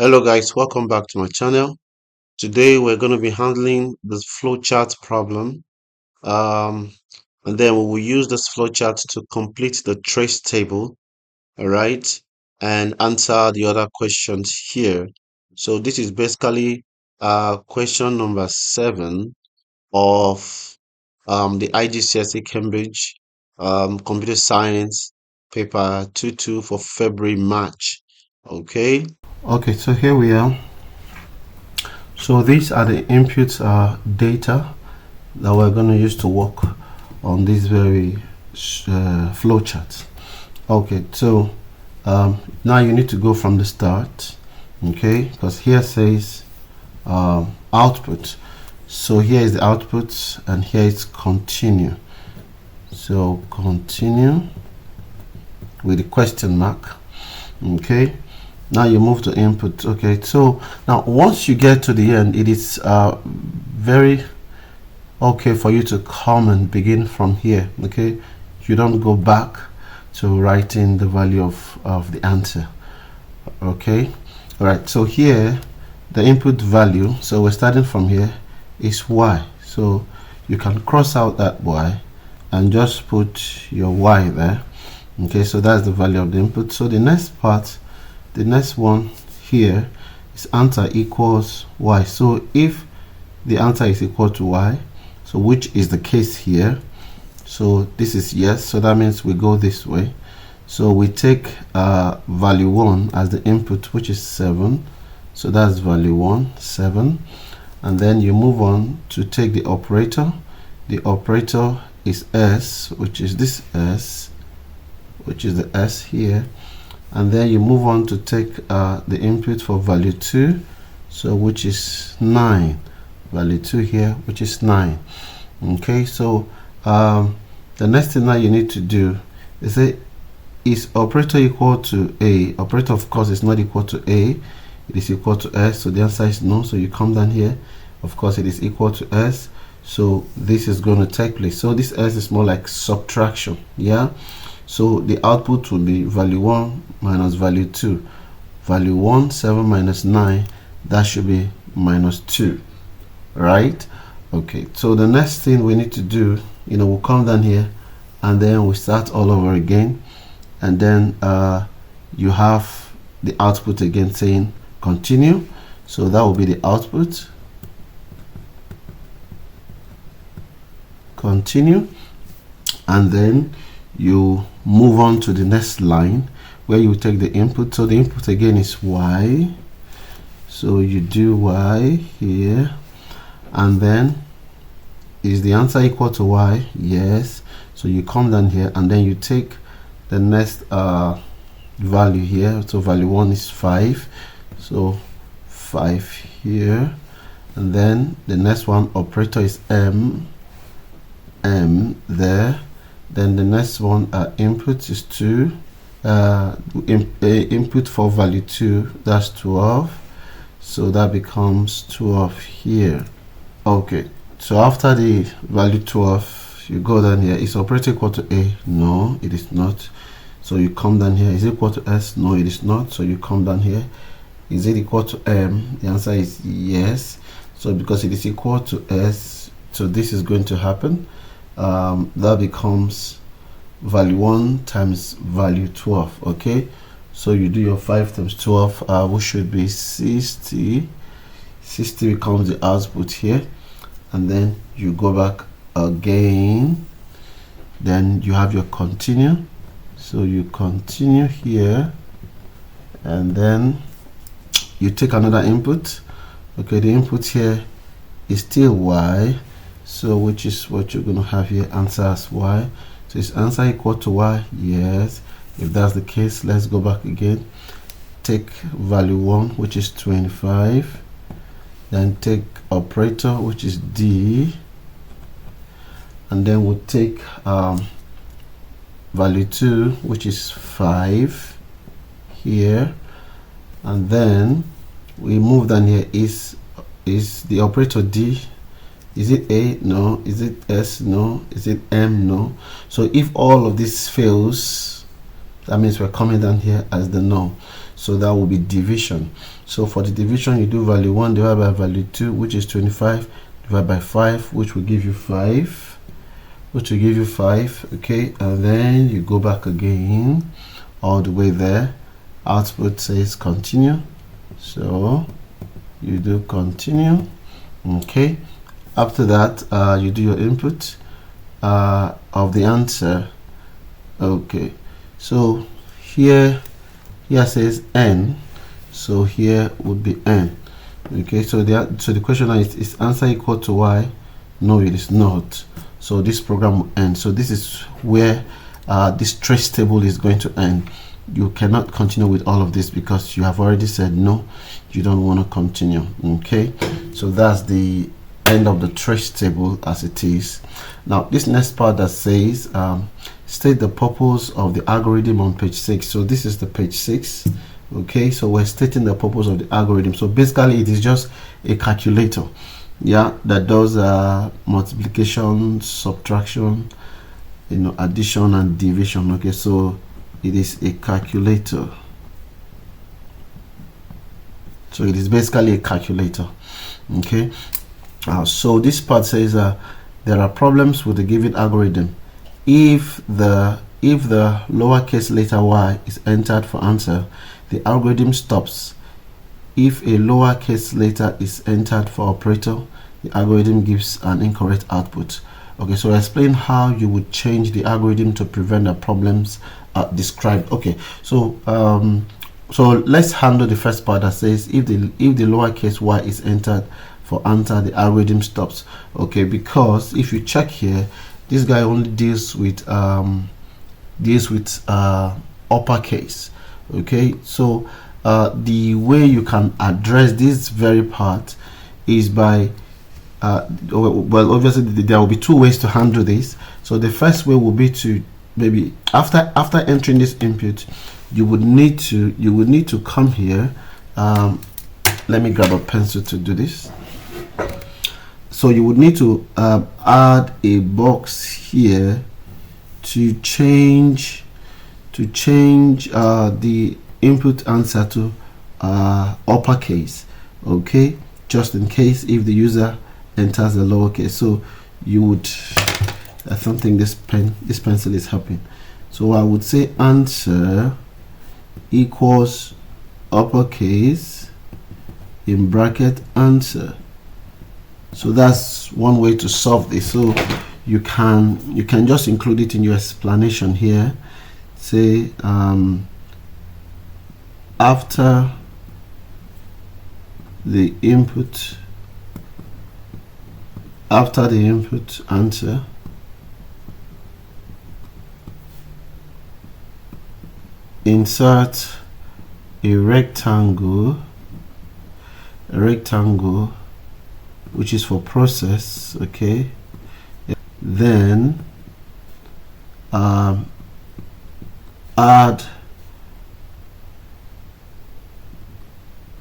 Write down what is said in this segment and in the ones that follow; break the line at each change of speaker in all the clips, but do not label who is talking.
Hello guys, welcome back to my channel. Today we're going to be handling this flowchart problem, um, and then we will use this flowchart to complete the trace table, all right, and answer the other questions here. So this is basically question number 7 of the IGCSE Cambridge Computer Science Paper 22 for February March. Okay, so here we are. So these are the input data that we're going to use to work on this very flowchart. Okay, so now you need to go from the start, okay, because here says output. So here is the output and here is continue. So continue with the question mark. Okay, now you move to input. Okay, so now once you get to the end, it is very okay for you to come and begin from here. Okay, you don't go back to writing the value of the answer. Okay, all right, so here the input value, so we're starting from here, is y. So you can cross out that y and just put your y there. Okay, so that's the value of the input. So the next part, the next one here is answer equals y. So if the answer is equal to y, so which is the case here, so this is yes, so that means we go this way. So we take value 1 as the input, which is 7, so that's value 1, 7, and then you move on to take the operator. The operator is s, which is this s, which is the s here, and then you move on to take the input for value 2, so which is 9, value 2 here, which is 9. Okay, so the next thing that you need to do is say, is operator equal to a? Operator, of course, is not equal to a, it is equal to s, so the answer is no. So you come down here, of course it is equal to s, so this is going to take place. So this s is more like subtraction. Yeah, so the output will be value 1 minus value 2. Value 1, 7 minus 9, that should be minus 2, right? Okay, so the next thing we need to do, we'll come down here and then we start all over again, and then you have the output again saying continue. So that will be the output, continue, and then you move on to the next line where you take the input. So the input again is y, so you do y here, and then is the answer equal to y? Yes. So you come down here and then you take the next value here. So value 1 is 5, so 5 here, and then the next one, operator, is m there. Then the next one, input is 2, input for value 2, that's 12, so that becomes 12 here. Okay, so after the value 12, you go down here. Is operator equal to a? No, it is not. So you come down here. Is it equal to s? No, it is not. So you come down here. Is it equal to m? The answer is yes. So because it is equal to s, so this is going to happen. That becomes value 1 times value 12. Okay, so you do your 5 times 12, which should be 60. 60 becomes the output here, and then you go back again, then you have your continue. So you continue here, and then you take another input. Okay, the input here is still y, so which is what you're going to have here, answer as y. So is answer equal to y? Yes. If that's the case, let's go back again, take value 1, which is 25, then take operator, which is d, and then we'll take value 2, which is 5 here, and then we move down here. Is the operator d? Is it a? No. Is it s? No. Is it m? No. So if all of this fails, that means we're coming down here as the no. so that will be division. So for the division, you do value 1 divided by value 2, which is 25, divided by 5, which will give you 5, okay, and then you go back again all the way there. Output says continue, so you do continue. Okay, after that you do your input of the answer. Okay, so here says n, so here would be n. Okay, so the question is answer equal to y? No, it is not. So this program will end. So this is where this trace table is going to end. You cannot continue with all of this because you have already said no, you don't want to continue. Okay, so that's the end of the trace table as it is. Now this next part that says state the purpose of the algorithm on page 6. So this is the page 6. Okay, so we're stating the purpose of the algorithm. So basically it is just a calculator, yeah, that does multiplication, subtraction, addition and division. Okay, so it is a calculator. So it is basically a calculator. Okay, so this part says there are problems with the given algorithm. If the lowercase letter y is entered for answer, the algorithm stops. If a lowercase letter is entered for operator, the algorithm gives an incorrect output. Okay, so explain how you would change the algorithm to prevent the problems described. Okay, so so let's handle the first part that says if the lowercase y is entered for answer, the algorithm stops. Okay, because if you check here, this guy only deals with uppercase. Okay, so the way you can address this very part is by well, obviously there will be two ways to handle this. So the first way will be to maybe after entering this input, you would need to come here. Let me grab a pencil to do this. So you would need to add a box here to change the input answer to uppercase. Okay, just in case if the user enters a lowercase. So you would, I don't think this pencil is helping. So I would say answer equals uppercase in bracket answer. So that's one way to solve this. So you can just include it in your explanation here. Say after the input answer, insert a rectangle which is for process. Okay, then add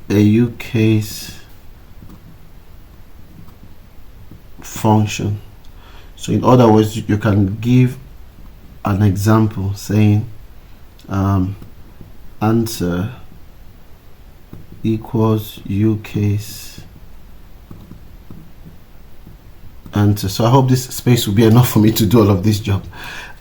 a UCase function. So in other words, you can give an example saying answer equals UCase answer. So I hope this space will be enough for me to do all of this job.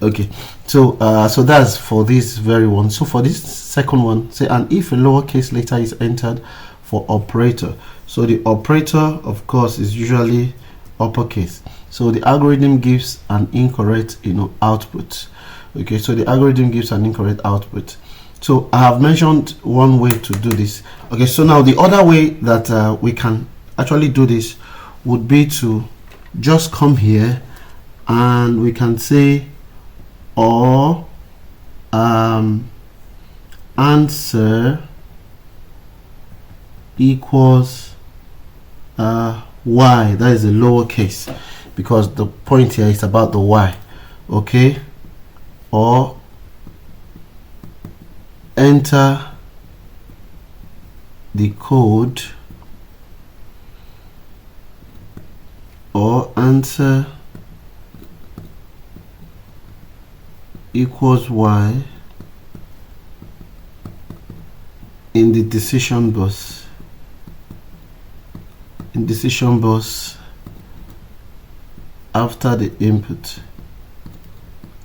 Okay, so so that's for this very one. So for this second one, say and if a lowercase letter is entered for operator, so the operator of course is usually uppercase, so the algorithm gives an incorrect output. Okay, so the algorithm gives an incorrect output. So I have mentioned one way to do this. Okay, so now the other way that we can actually do this would be to just come here and we can say or answer equals y, that is a lowercase because the point here is about the y. Okay, or enter the code or answer equals y in the decision box. In decision box after the input.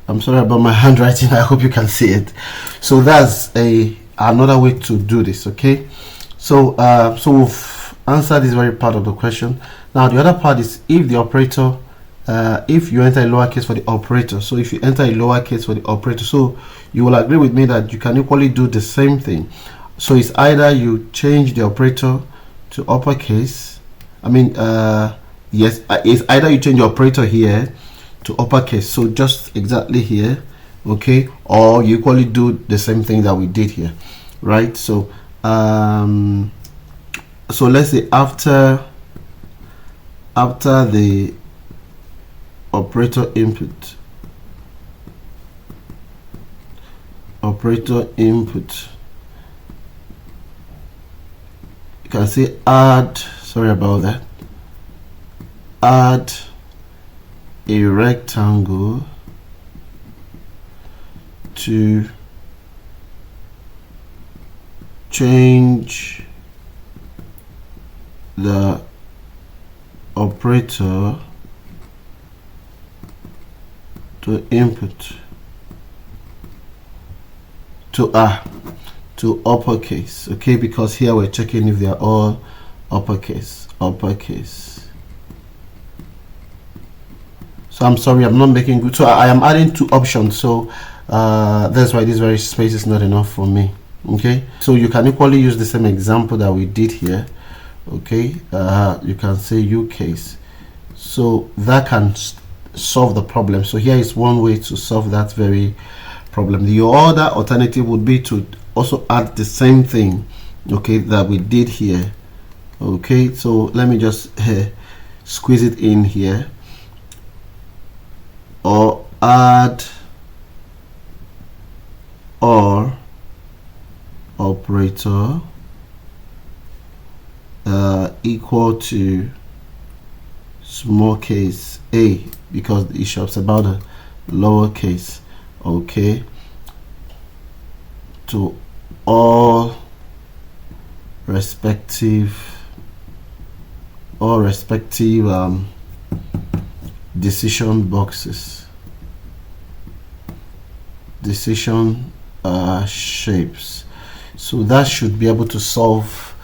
I'm sorry about my handwriting. I hope you can see it. So that's another way to do this. Okay. So so we've answered this very part of the question. Now the other part is if the operator, if you enter a lowercase for the operator. So if you enter a lowercase for the operator, so you will agree with me that you can equally do the same thing. So it's either you change the operator to uppercase. I mean, yes, it's either you change the operator here to uppercase, so just exactly here, okay, or you equally do the same thing that we did here, right? So so let's say after the operator input, you can say add, sorry about that, add a rectangle to change the operator to input to uppercase, okay, because here we're checking if they are all uppercase. So I'm sorry, I'm not making good. So I am adding two options, so that's why this very space is not enough for me. Okay, so you can equally use the same example that we did here. Okay, you can say ucase, so that can solve the problem. So here is one way to solve that very problem. The other alternative would be to also add the same thing, okay, that we did here. Okay, so let me just squeeze it in here, or add or operator equal to small case a, because it shows about a lowercase, okay, to all respective decision boxes, decision shapes. So that should be able to solve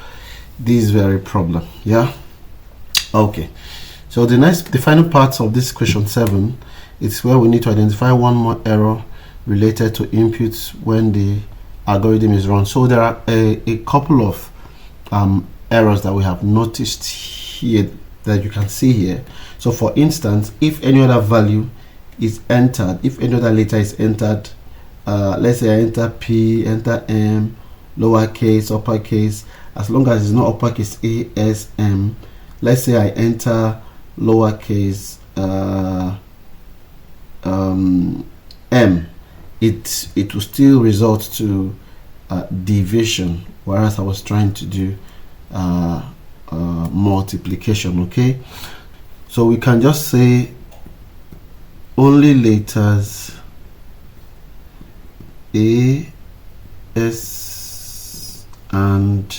this very problem. Yeah, okay. So the final part of this question 7 is where we need to identify one more error related to inputs when the algorithm is run. So there are a couple of errors that we have noticed here that you can see here. So for instance, if any other value is entered, if any other letter is entered, let's say I enter P, enter M, lowercase, uppercase, as long as it's not uppercase A, S, M. Let's say I enter lowercase M, it will still result to division, whereas I was trying to do multiplication. Okay, so we can just say only letters A, S and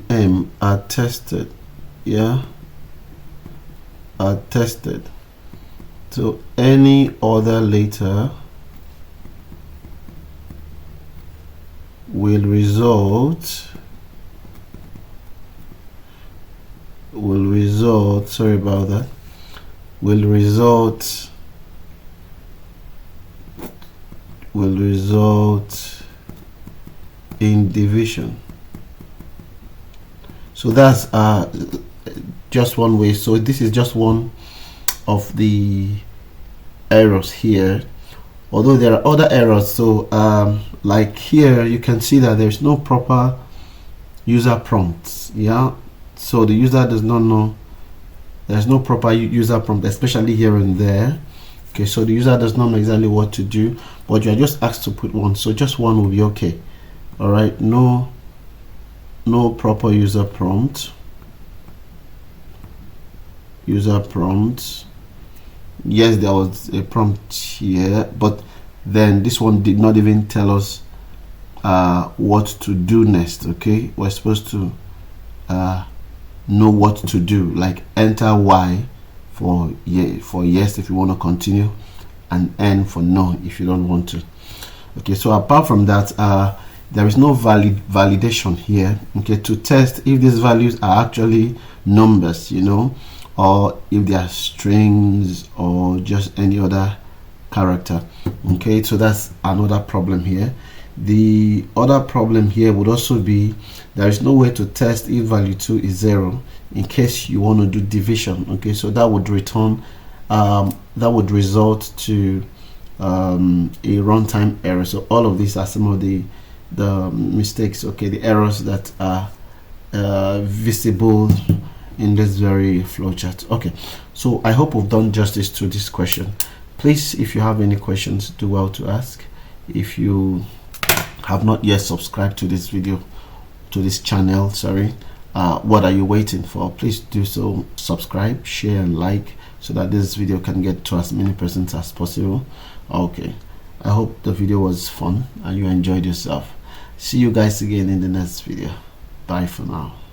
M are tested. Yeah, are tested. So any other letter will result, sorry about that, will result in division. So that's just one way. So this is just one of the errors here, although there are other errors. So like here you can see that there's no proper user prompts. Yeah, so the user does not know, there's no proper user prompt, especially here and there. Okay, so the user does not know exactly what to do, but you are just asked to put one, so just one will be okay. All right, no proper user prompt. Yes, there was a prompt here, but then this one did not even tell us what to do next. Okay, we're supposed to know what to do, like enter Y for yes if you want to continue, and N for no if you don't want to. Okay, so apart from that, there is no validation here, okay, to test if these values are actually numbers, you know, or if they are strings or just any other character. Okay, so that's another problem here. The other problem here would also be there is no way to test if value 2 is 0 in case you want to do division. Okay, so that would return that would result to a runtime error. So all of these are some of the mistakes, okay, the errors that are visible in this very flowchart. Okay, so I hope we've done justice to this question. Please, if you have any questions, do well to ask. If you have not yet subscribed to this video, to this channel, sorry, what are you waiting for? Please do so. Subscribe, share, and like, so that this video can get to as many persons as possible. Okay, I hope the video was fun and you enjoyed yourself. See you guys again in the next video. Bye for now.